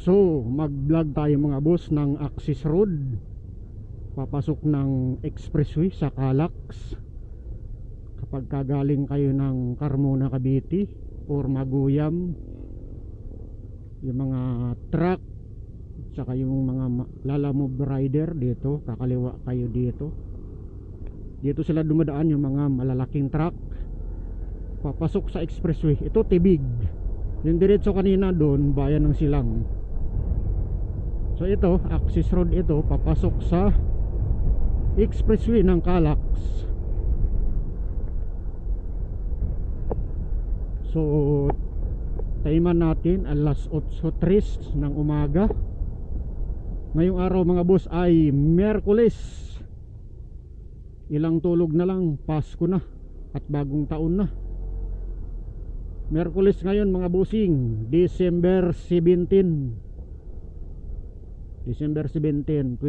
So mag-vlog tayo mga boss ng Axis Road, papasok ng expressway sa Calax. Kapag kagaling kayo ng Carmona, Cavite or Maguyam, yung mga truck saka yung mga lalamove rider dito, kakaliwa kayo dito sila dumadaan, yung mga malalaking truck papasok sa expressway. Ito Tibig, yung diretso kanina doon Bayan ng Silang. So ito Axis Road, ito papasok sa expressway ng Calax. So timean natin alas 8:03 ng umaga. Ngayong araw mga boss ay Miyerkules. Ilang tulog na lang, Pasko na at bagong taon na. Miyerkules ngayon mga bossing, December 17, 2025.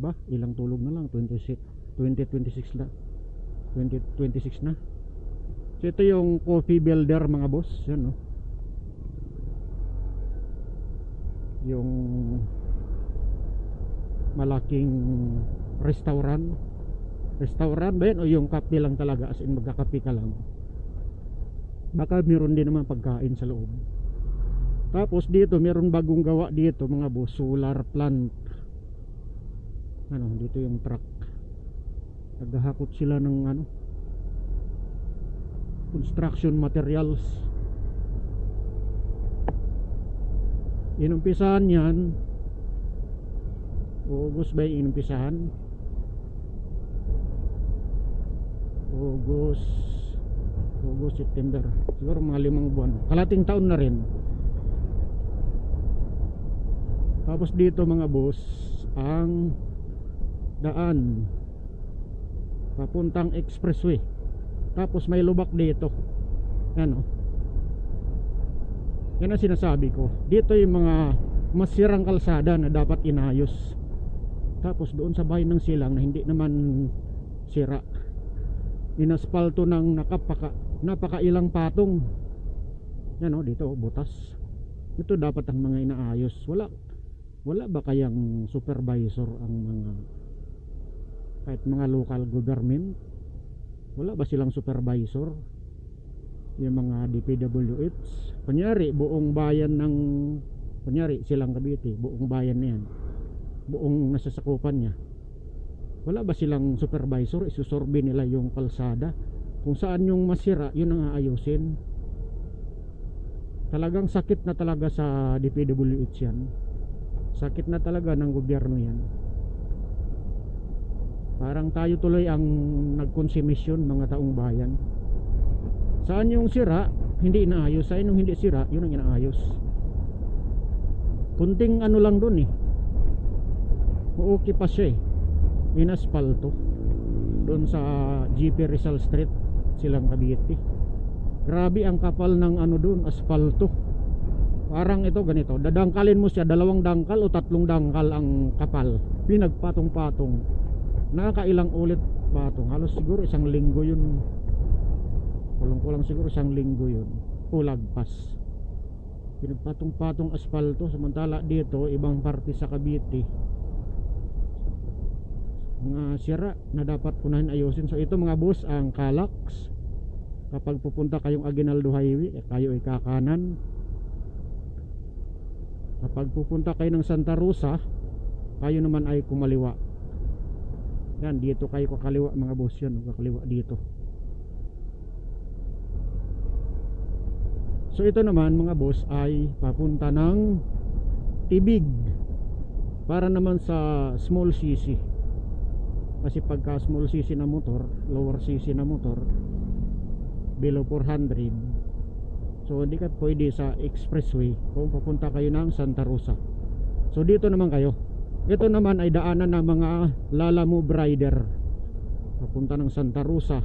Ba, ilang tulog na lang, 2026 na 2026 na. So ito yung Coffee Builder mga boss, yan no. Yung malaking restaurant ba yan o yung kape lang talaga, as in magkakape ka lang? Baka meron din naman pagkain sa loob. Tapos dito meron bagong gawa dito mga boss, solar plant. Ano, dito yung truck, naghahakot sila ng ano, construction materials. Inumpisahan yan August ba yung inumpisahan? August, September, siguro mga 5 buwan, kalating taon na rin. Tapos dito mga boss ang daan papuntang expressway, tapos may lubak dito, ano, yan ang sinasabi ko. Dito yung mga masirang kalsada na dapat inayos. Tapos doon sa Bayan ng Silang na hindi naman sira, inaspalto ng napakailang patong. Yan o, dito butas. Ito dapat ang mga inaayos. Wala ba kayang supervisor ang mga, kahit mga local government, wala ba silang supervisor? Yung mga DPWH, kunyari buong bayan ng, kunyari Silang Cavite, buong bayan na yan, buong nasasakupan niya, wala ba silang supervisor? Isusorbe nila yung kalsada, kung saan yung masira yun ang aayusin. Talagang sakit na talaga sa DPWH yan, sakit na talaga ng gobyerno yan. Parang tayo tuloy ang nagkonsumisyon mga taong bayan. Saan yung sira hindi inaayos, saan yung hindi sira yun ang inaayos. Kunting ano lang dun okay pa siya inaspalto doon sa GP Rizal Street, Silang Cavite. Grabe ang kapal ng ano doon, aspalto. Parang ito ganito, dadangkalin mo siya, 2 dangkal o 3 dangkal ang kapal, pinagpatong-patong. Nakakailang ulit patong, halos siguro 1 linggo yun, kulang siguro 1 linggo yun o lagpas. Pinagpatong-patong asfalto. Samantala dito ibang parte sa Cavite, mga sira na dapat unahin ayusin. So ito mga boss ang Calax. Kapag pupunta kayong Aguinaldo Highway, kayo ay kakanan. Kapag pupunta kayo ng Santa Rosa, kayo naman ay kumaliwa. Yan, dito kayo kakaliwa mga boss, yan kakaliwa dito. So ito naman mga boss ay papunta ng Tibig, para naman sa small cc. Kasi pagka small cc na motor, lower cc na motor, below 400, so hindi ka pwede sa expressway kung papunta kayo ng Santa Rosa. So dito naman kayo, ito naman ay daanan ng mga lalamove rider papunta ng Santa Rosa,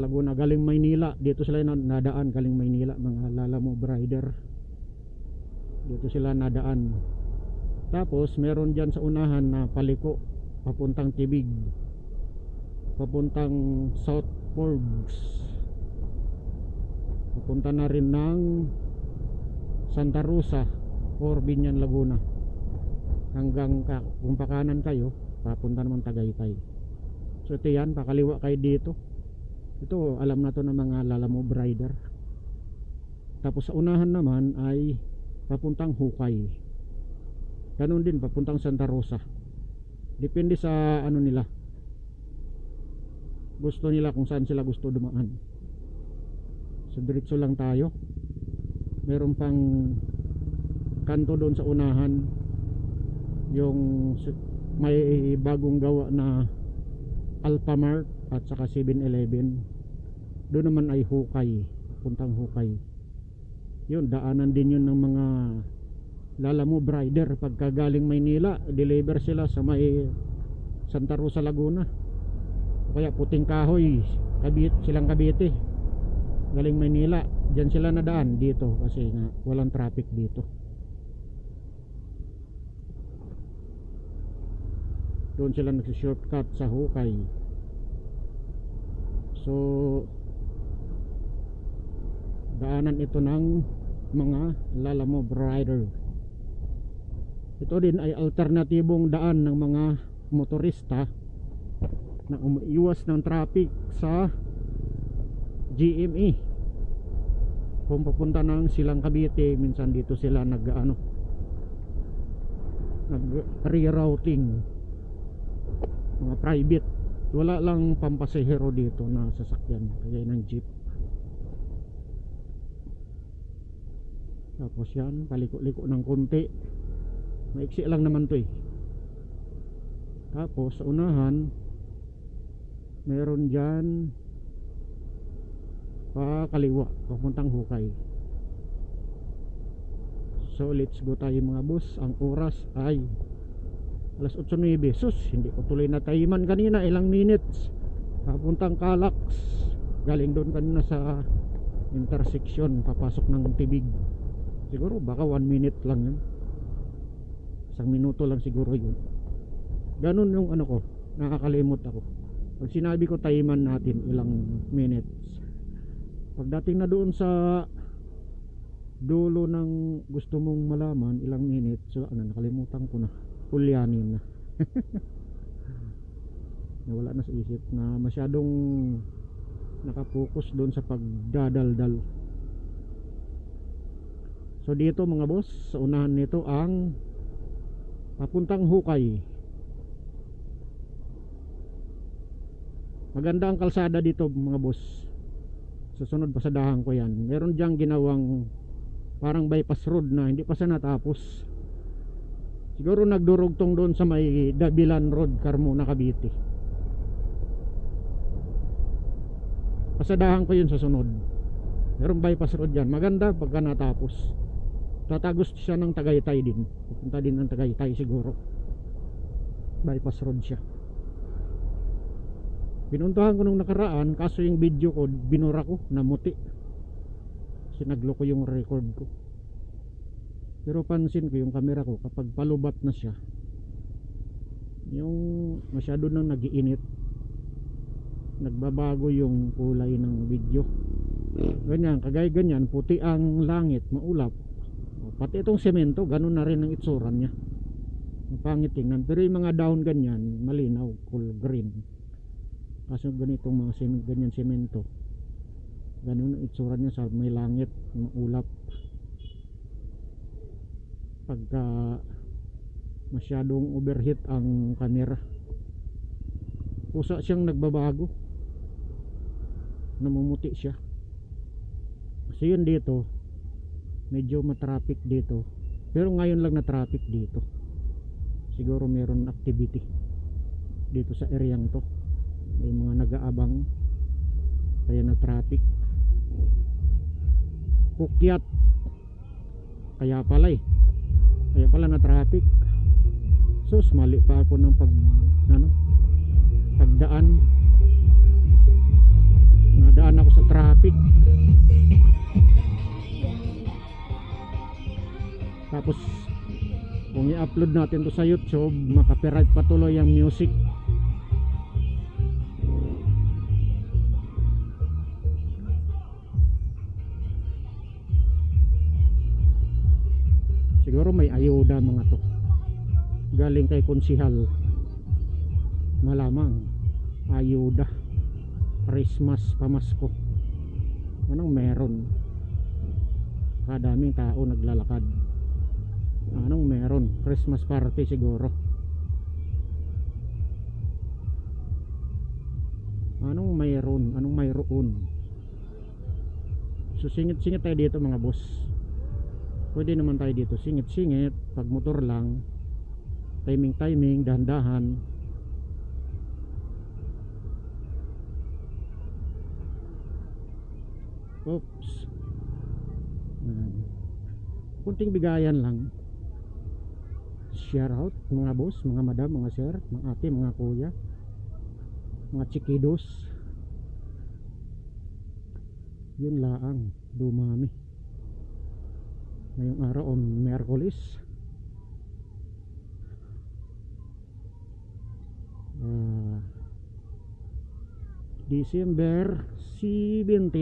Laguna, galing Maynila. Dito sila nadaan, galing Maynila, mga lalamove rider, dito sila nadaan. Tapos meron dyan sa unahan na paliko papuntang Tibig, papuntang South Forbes, papunta na rin ng Santa Rosa or Binyan Laguna, hanggang kung pakanan kayo papunta naman Tagaytay. So ito yan, pakaliwa kayo dito. Ito alam na to ng mga Lalamove rider. Tapos sa unahan naman ay papuntang Hukay, ganun din papuntang Santa Rosa. Depende sa ano nila, gusto nila kung saan sila gusto dumaan. So diretso lang tayo. Meron pang kanto doon sa unahan, yung may bagong gawa na Alphamart at saka 7-Eleven. Doon naman ay Hukay, puntang Hukay. Yun, daanan din yun ng mga Lalamove rider. Pagka galing Maynila, deliver sila sa may Santa Rosa, Laguna, o kaya Puting Kahoy, silang Cavite, galing Maynila, dyan sila nadaan dito kasi nga walang traffic dito. Doon sila nagsi-shortcut sa Hukay. So daanan ito ng mga Lalamove rider. Ito din ay alternatibong daan ng mga motorista na umiiwas ng traffic sa GME. Kung papunta ng Silang Cavite, minsan dito sila nag rerouting, mga private. Wala lang pampasahero dito na sasakyan kagaya ng jeep. Tapos yan, paliko-liko ng konti, maiksi lang naman to eh. Tapos sa unahan meron dyan pa kaliwa papuntang Hukay. So let's go tayo mga boss. Ang oras ay alas 8:09. Sus, hindi ko tuloy na taiman kanina, ilang minutes papuntang Calax. Galing doon kanina sa intersection papasok ng Tibig. Siguro baka 1 minute lang yun, 1 minuto lang siguro yun. Ganun yung ano ko, nakakalimot ako. Pag sinabi ko taiman natin ilang minutes, pagdating na doon sa dulo ng gusto mong malaman ilang minutes, so ano, nakalimutan ko na, ulyanin na. Nawala na sa isip, na masyadong nakapokus doon sa pagdadaldal. So dito mga boss, sa unahan nito ang papuntang Hukay. Maganda ang kalsada dito mga boss. Susunod pasadahan ko yan. Meron diyang ginawang parang bypass road na hindi pa sa natapos. Siguro nagdurugtong doon sa may Dabilan Road, Carmona, Cavite. Pasadahan ko yun sa sunod. Meron bypass road dyan, maganda pagka natapos. Tatagos siya ng Tagaytay din, pupunta din ng Tagaytay siguro. Bypass road siya. Pinuntahan ko nung nakaraan, kaso yung video ko binura ko, namuti kasi nagloko yung record ko. Pero pansin ko yung camera ko, kapag palubat na siya, yung masyado nang nagiinit, nagbabago yung kulay ng video. Ganyan, kagaya ganyan, puti ang langit, maulap. Pati itong semento, ganun na rin ang itsura niya. Pangit tingnan. Pero yung mga dahon ganyan, malinaw, cool green. Kasi ganitong mga ganyan semento, ganun ang itsura niya sa may langit, maulap. Pagka masyadong overheat ang camera, pusa siyang nagbabago, namumuti siya. Kasi yun dito, medyo matraffic dito. Pero ngayon lang na traffic dito. Siguro meron activity dito sa areang to. May mga nag-aabang, kaya na traffic. Pukyat, kaya pala na traffic. Sus, mali pa ako ng pagdaan. Nadaan ako sa traffic. Tapos kung i-upload natin to sa YouTube, maka-copyright patuloy ang music. Siguro may ayuda mga to, galing kay konsihal, malamang ayuda, Christmas, pamasko, anong meron? Kadaming tao naglalakad, anong meron? Christmas party siguro. Anong mayroon? Anong mayroon? So singit-singit tayo dito mga boss. Pwede naman tayo dito singit-singit, pag motor lang, timing, dahan-dahan. Oops. Kunting bigayan lang. Shout out mga boss, mga madam, mga sir, mga ate, mga kuya, mga chikidos. Yun laang dumami ngayong araw o Miyerkules, December 17,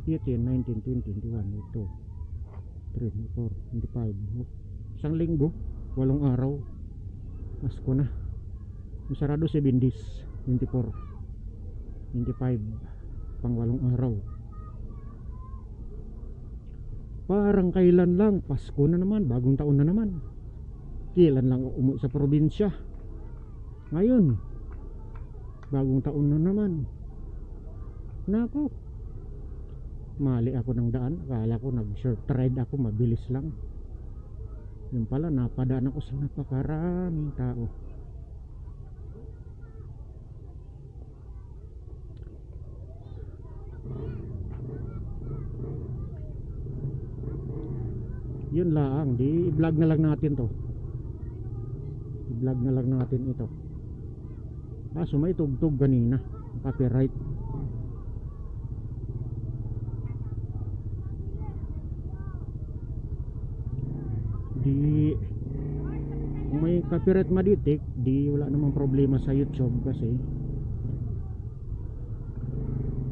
18, 19, 20, 21, ito 3, 4, 25, isang linggo, 8 araw, Pasko na. Masarado 7 days, 24, 25, pang 8 araw. Parang kailan lang, Pasko na naman, bagong taon na naman. Kailan lang umuwi sa probinsya, ngayon bagong taon na naman. Nako, mali ako ng daan, akala ko nag short ride ako, mabilis lang. Yun pala, napadaan ako sa napakaraming tao. Yun lang, di i-vlog na lang natin to, i-vlog na lang natin ito. Kaso may tugtog kanina, copyright. Di kung may copyright maditik, di wala namang problema sa YouTube kasi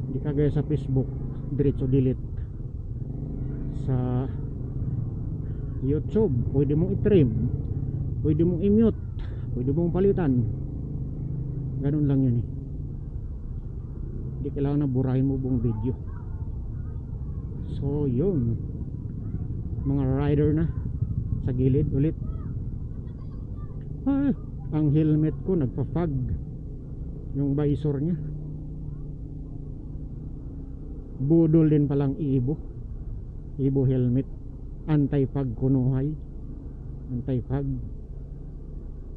di kagaya sa Facebook, diretso delete. Sa YouTube pwede mong i-trim, pwede mong i-mute, pwede mong palitan, ganun lang yun eh. Di kailangan na burahin mo buong video. So yun, mga rider na sa gilid ulit. Ang helmet ko nagpa-fog, yung visor nya budol din palang Ibo helmet, anti-fog kunuhay, anti-fog,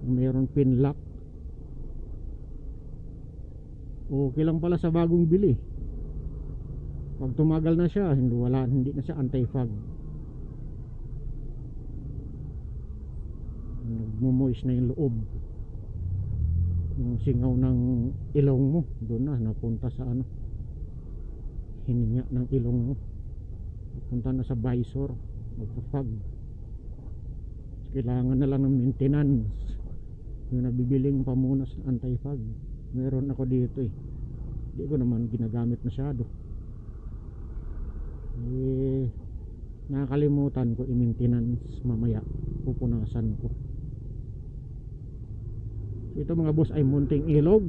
mayroon pin lock. Okay lang pala sa bagong bili, pag tumagal na siya hindi na siya anti-fog, nagmumoist na yung loob, yung singaw ng ilong mo doon na napunta sa hininga ng ilong mo, napunta na sa visor, magpa-fog. Kailangan na lang ng maintenance, yung nabibiling pamunas ng anti-fog. Meron ako dito eh, hindi ko naman ginagamit masyado nakakalimutan ko i-maintenance, mamaya pupunasan ko. Ito mga boss ay Munting Ilog.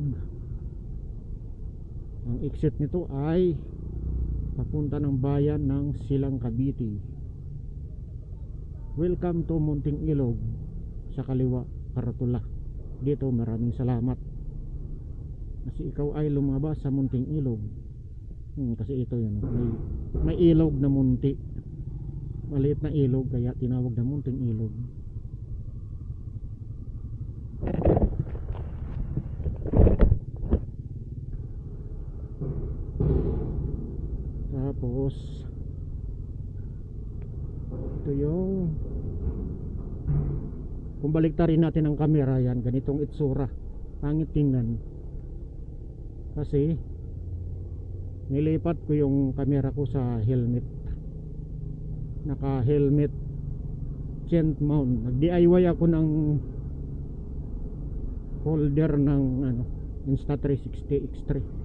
Ang exit nito ay papunta ng bayan ng Silang Cavite. Welcome to Munting Ilog. Sa kaliwa, Karatula. Dito maraming salamat kasi ikaw ay lumabas sa Munting Ilog. Kasi ito yun, may ilog na munti, maliit na ilog, kaya tinawag na Munting Ilog. Tapos ito yung, kung baliktarin natin ang camera, yan ganitong itsura, pangit tingnan kasi nilipat ko yung camera ko sa helmet, naka helmet tent mount. Nag DIY ako ng holder ng Insta360 X3.